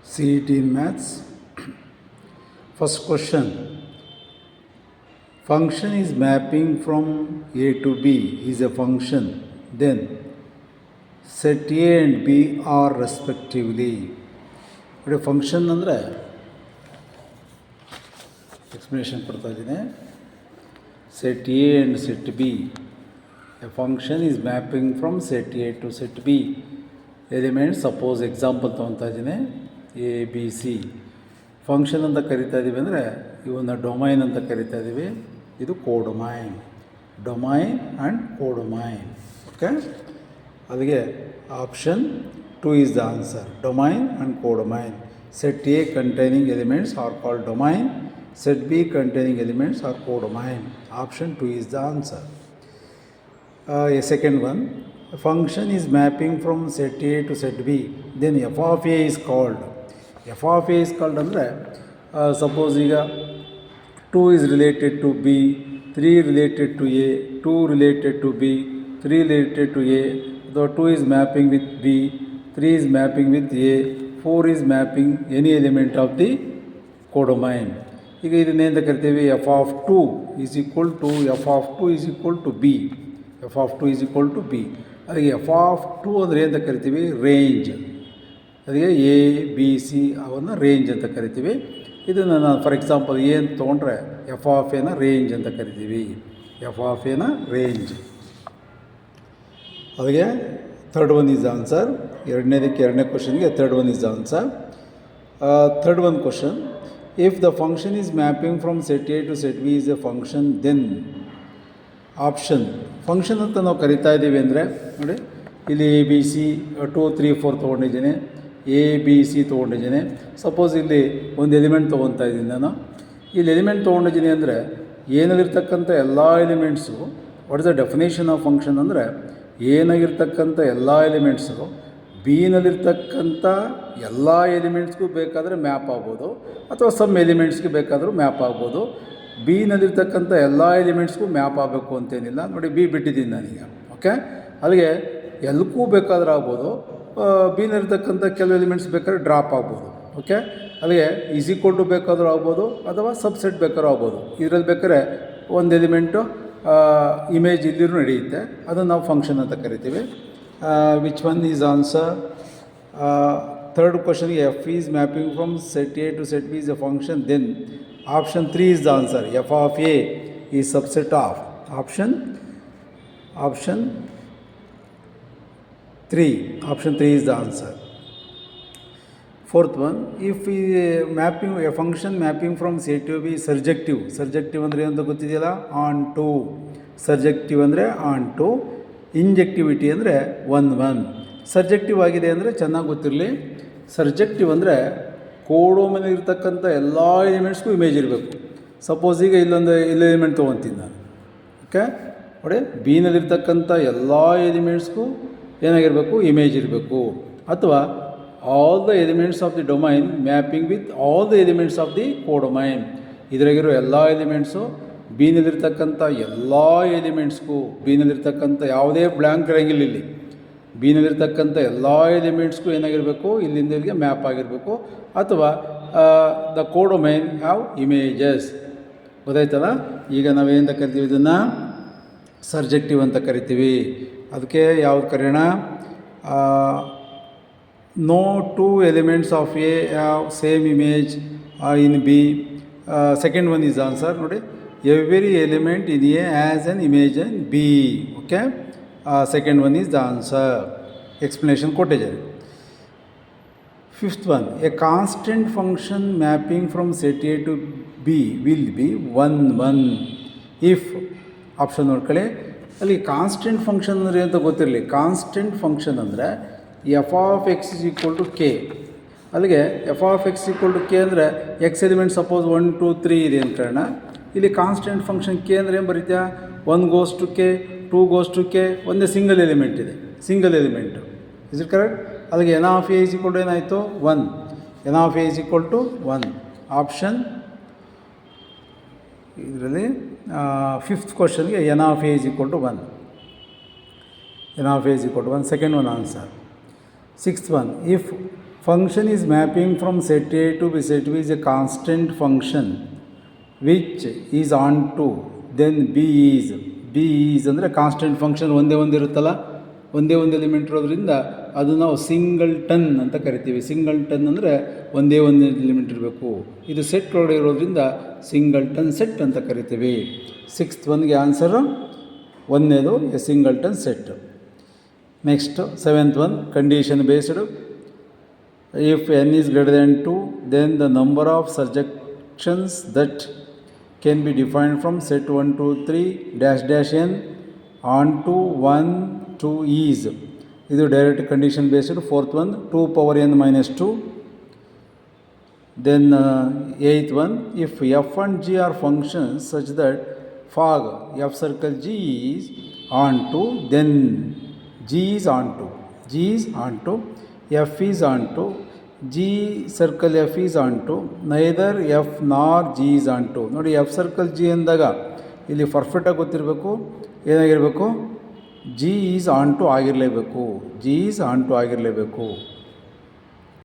CET in Maths. First question. Function is mapping from A to B is a function. Then set A and B are respectively. ನೋಡಿ function ಅಂದರೆ explanation ಕೊಡ್ತಾ ಇದ್ದೀನಿ. Set A and set B. A function is mapping from set A to set B elements. Suppose example ತೊಗೊತಾ ಇದ್ದೀನಿ, A B C. Function ಅಂತ ಕರಿತಾ ಇದ್ದೀವಿ ಅಂದರೆ ಇವನ್ನ ಡೊಮೈನ್ ಅಂತ ಕರಿತಾ ಇದ್ದೀವಿ. ಇದು codomain. Domain and codomain. Okay, ಅಲ್ಲಿಗೆ option 2 is the answer. Domain and codomain. Set A containing elements are called domain. Set B containing elements are codomain. Option 2 is the answer. A second one. A function is mapping from set A to set B. Then f of A is called. F of A is called ಅಂದರೆ suppose ಈಗ 2 is related to B, 3 related to A, 2 related to B, 3 related to A. The 2 is mapping with B, 3 is mapping with A, 4 is mapping any element of the codomain. ಈಗ ಇದನ್ನೇಂತ ಕರಿತೀವಿ, F of 2 is equal to F of 2 is equal to B. F of 2 is equal to B. ಅದಕ್ಕೆ F of 2 ಅಂದರೆ ಏನಂತ ಕರಿತೀವಿ, range. ಅದಕ್ಕೆ A B C ಅವನ್ನು range ಅಂತ ಕರಿತೀವಿ. ಇದನ್ನು ನಾನು ಫಾರ್ ಎಕ್ಸಾಂಪಲ್ ಏನು ತೊಗೊಂಡ್ರೆ ಎಫ್ ಆಫ್ ಎನ ರೇಂಜ್ ಅಂತ ಕರಿತೀವಿ. ಎಫ್ ಆಫ್ ಎನ ರೇಂಜ್. ಅದಕ್ಕೆ ಥರ್ಡ್ ಒನ್ ಈಸ್ ಆನ್ಸರ್. ಎರಡನೇ ಕ್ವಶನ್ಗೆ third one is answer. Third one question. If the function is mapping from set A to set B is a function, then option. Function ಅಂತ ನಾವು ಕರಿತಾ ಇದ್ದೀವಿ ಅಂದರೆ ನೋಡಿ, ಇಲ್ಲಿ ಎ ಬಿ ಸಿ 2 3 4 ತೊಗೊಂಡಿದ್ದೀನಿ, ಎ ಬಿ ಸಿ ತೊಗೊಂಡಿದ್ದೀನಿ. ಸಪೋಸ್ ಇಲ್ಲಿ ಒಂದು ಎಲಿಮೆಂಟ್ ತೊಗೊತಾ ಇದ್ದೀನಿ ನಾನು. ಇಲ್ಲಿ ಎಲಿಮೆಂಟ್ ತೊಗೊಂಡಿದ್ದೀನಿ ಅಂದರೆ ಏನಲ್ಲಿರ್ತಕ್ಕಂಥ ಎಲ್ಲ elements, what is the definition of function ಅಂದರೆ ಏನಾಗಿರ್ತಕ್ಕಂಥ ಎಲ್ಲ ಎಲಿಮೆಂಟ್ಸು ಬಿನಲ್ಲಿರ್ತಕ್ಕಂಥ ಎಲ್ಲ ಎಲಿಮೆಂಟ್ಸ್ಗೂ ಬೇಕಾದರೆ ಮ್ಯಾಪ್ ಆಗ್ಬೋದು, ಅಥವಾ ಸಮ್ ಎಲಿಮೆಂಟ್ಸ್ಗೆ ಬೇಕಾದರೂ ಮ್ಯಾಪ್ ಆಗ್ಬೋದು. ಬಿನಲ್ಲಿರ್ತಕ್ಕಂಥ ಎಲ್ಲ ಎಲಿಮೆಂಟ್ಸ್ಗೂ ಮ್ಯಾಪ್ ಆಗಬೇಕು ಅಂತೇನಿಲ್ಲ. ನೋಡಿ, ಬಿ ಬಿಟ್ಟಿದ್ದೀನಿ ನಾನೀಗ. ಓಕೆ, ಅಲ್ಲಿಗೆ ಎಲ್ಲಕ್ಕೂ ಬೇಕಾದ್ರೆ ಆಗ್ಬೋದು. ಬಿನಲ್ಲಿರ್ತಕ್ಕಂಥ ಕೆಲವು ಎಲಿಮೆಂಟ್ಸ್ ಬೇಕಾದ್ರೆ ಡ್ರಾಪ್ ಆಗ್ಬೋದು. ಓಕೆ, ಅಲ್ಲಿಗೆ ಈಸ್ ಈಕ್ವಲ್ ಟು ಬೇಕಾದರೂ ಆಗ್ಬೋದು, ಅಥವಾ ಸಬ್ಸೆಟ್ ಬೇಕಾದ್ರೂ ಆಗ್ಬೋದು. ಇದರಲ್ಲಿ ಬೇಕಾದ್ರೆ ಒಂದು ಎಲಿಮೆಂಟು ಇಮೇಜ್ ಇಲ್ಲಿರೂ ನಡೆಯುತ್ತೆ. ಅದನ್ನು ನಾವು ಫಂಕ್ಷನ್ ಅಂತ ಕರಿತೀವಿ. Which one is answer? ಥರ್ಡ್ ಕ್ವಶನ್ಗೆ F is mapping from set A to set B is a function, then option 3 is the answer. F of A is subset of option 3. Option 3 is the answer. Fourth one. If ಈ mapping a function mapping from C to B surjective. Surjective ಅಂದರೆ ಏನಂತ ಗೊತ್ತಿದೆಯಲ್ಲ, on to. ಸರ್ಜೆಕ್ಟಿವ್ ಅಂದರೆ on to. ಇಂಜೆಕ್ಟಿವಿಟಿ ಅಂದರೆ 1 1. ಸರ್ಜೆಕ್ಟಿವ್ ಆಗಿದೆ ಅಂದರೆ ಚೆನ್ನಾಗಿ ಗೊತ್ತಿರಲಿ. ಸರ್ಜೆಕ್ಟಿವ್ ಅಂದರೆ ಕೋಡೊಮೈನ್ ಇರ್ತಕ್ಕಂಥ ಎಲ್ಲ ಎಲಿಮೆಂಟ್ಸ್ಗೂ ಇಮೇಜ್ ಇರಬೇಕು. ಸಪೋಸ್ ಈಗ ಇಲ್ಲಿ ಎಲಿಮೆಂಟ್ ತೊಗೊತೀನಿ ನಾನು. ಓಕೆ, ನೋಡಿ, ಬಿನಲ್ಲಿರ್ತಕ್ಕಂಥ ಎಲ್ಲ ಎಲಿಮೆಂಟ್ಸ್ಗೂ ಏನಾಗಿರಬೇಕು, ಇಮೇಜ್ ಇರಬೇಕು. ಅಥವಾ all the elements of the domain mapping with all the elements of the codomain. ಇದರಾಗಿರೋ ಎಲ್ಲ ಎಲಿಮೆಂಟ್ಸು ಬಿನಲ್ಲಿರ್ತಕ್ಕಂಥ ಎಲ್ಲ ಎಲಿಮೆಂಟ್ಸ್ಗೂ, ಬಿನಲ್ಲಿರ್ತಕ್ಕಂಥ ಯಾವುದೇ ಬ್ಲ್ಯಾಂಕ್ ಇರೋಂಗಿಲ್ಲ ಇಲ್ಲಿ. ಬಿನಲ್ಲಿರ್ತಕ್ಕಂಥ ಎಲ್ಲ ಎಲಿಮೆಂಟ್ಸ್ಗೂ ಏನಾಗಿರಬೇಕು, ಇಲ್ಲಿಂದ ಇಲ್ಲಿಗೆ ಮ್ಯಾಪ್ ಆಗಿರಬೇಕು. ಅಥವಾ ದ ಕೋಡೊಮೈನ್ ಹ್ಯಾವ್ ಇಮೇಜಸ್. ಗೊತ್ತಾಯ್ತಲ್ಲ? ಈಗ ನಾವೇನಂತ ಕರಿತೀವಿ, ಇದನ್ನು ಸರ್ಜೆಕ್ಟಿವ್ ಅಂತ ಕರಿತೀವಿ. ಅದಕ್ಕೆ ಯಾವ್ದು ಕರೆಯೋಣ? No two elements of A have same image in B. Second one is answer. ನೋಡಿ, every element in A has an image in B. Okay, second one is the answer. Explanation ಕೊಟ್ಟಿದ್ದಾರೆ. Fifth one. A constant function mapping from set A to B will be 1 1 if. Option ನೋಡ್ಕೊಳ್ಳಿ. ಅಲ್ಲಿ constant function ಅಂದರೆ ಅಂತ ಗೊತ್ತಿರಲಿ. Constant function ಅಂದರೆ F of X is equal to K. ಅಲ್ಲಿಗೆ F of X equal to K ಅಂದರೆ X element suppose 1 2 3 ಇದೆ ಅಂತ ಹೇಳೋಣ. ಇಲ್ಲಿ ಕಾನ್ಸ್ಟೆಂಟ್ ಫಂಕ್ಷನ್ ಕೆ ಅಂದರೆ ಏನು ಬರೀತ್ಯಾ, 1 goes to K, 2 goes to K. ಒಂದೇ ಸಿಂಗಲ್ ಎಲಿಮೆಂಟ್ ಇದೆ, single element. Is it correct? ಅಲ್ಲಿಗೆ N of A is equal to ಏನಾಯಿತು, 1. N of A is equal to 1. Option ಇದರಲ್ಲಿ ಫಿಫ್ತ್ ಕ್ವಶನ್ಗೆ N of A is equal to 1. N of A is equal to 1. Second one answer. Sixth one, if function is mapping from set A to set B is a constant function which is on to then b is ಅಂದರೆ constant function ಒಂದೇ ಇರುತ್ತಲ್ಲ, ಒಂದೇ element ಇರೋದ್ರಿಂದ ಅದು ನಾವು singleton ಅಂತ ಕರಿತೀವಿ. Singleton ಅಂದರೆ ಒಂದೇ ಎಲಿಮೆಂಟ್ ಇರಬೇಕು. ಇದು ಸೆಟ್ ಒಳಗಡೆ ಇರೋದ್ರಿಂದ ಸಿಂಗಲ್ಟನ್ ಸೆಟ್ ಅಂತ ಕರಿತೀವಿ. 6th ಒನ್ಗೆ ಆನ್ಸರು ಒಂದನೇದು a singleton set. Next 7th one condition based. If n is greater than 2 then the number of surjections that can be defined from set 1 2 3 n on to 1 2 is. ಇದು direct condition based. 4th one 2 power n minus 2. Then 8th one, if f and g are functions such that fog f circle g is onto, then g is onto, f is onto, g circle f is onto, neither f nor g is onto. ನೋಡಿ f circle g ಅಂದಾಗ ಇಲ್ಲಿ ಪರ್ಫೆಕ್ಟಾಗಿ ಗೊತ್ತಿರಬೇಕು, ಏನಾಗಿರಬೇಕು, g is onto ಆಗಿರಲೇಬೇಕು.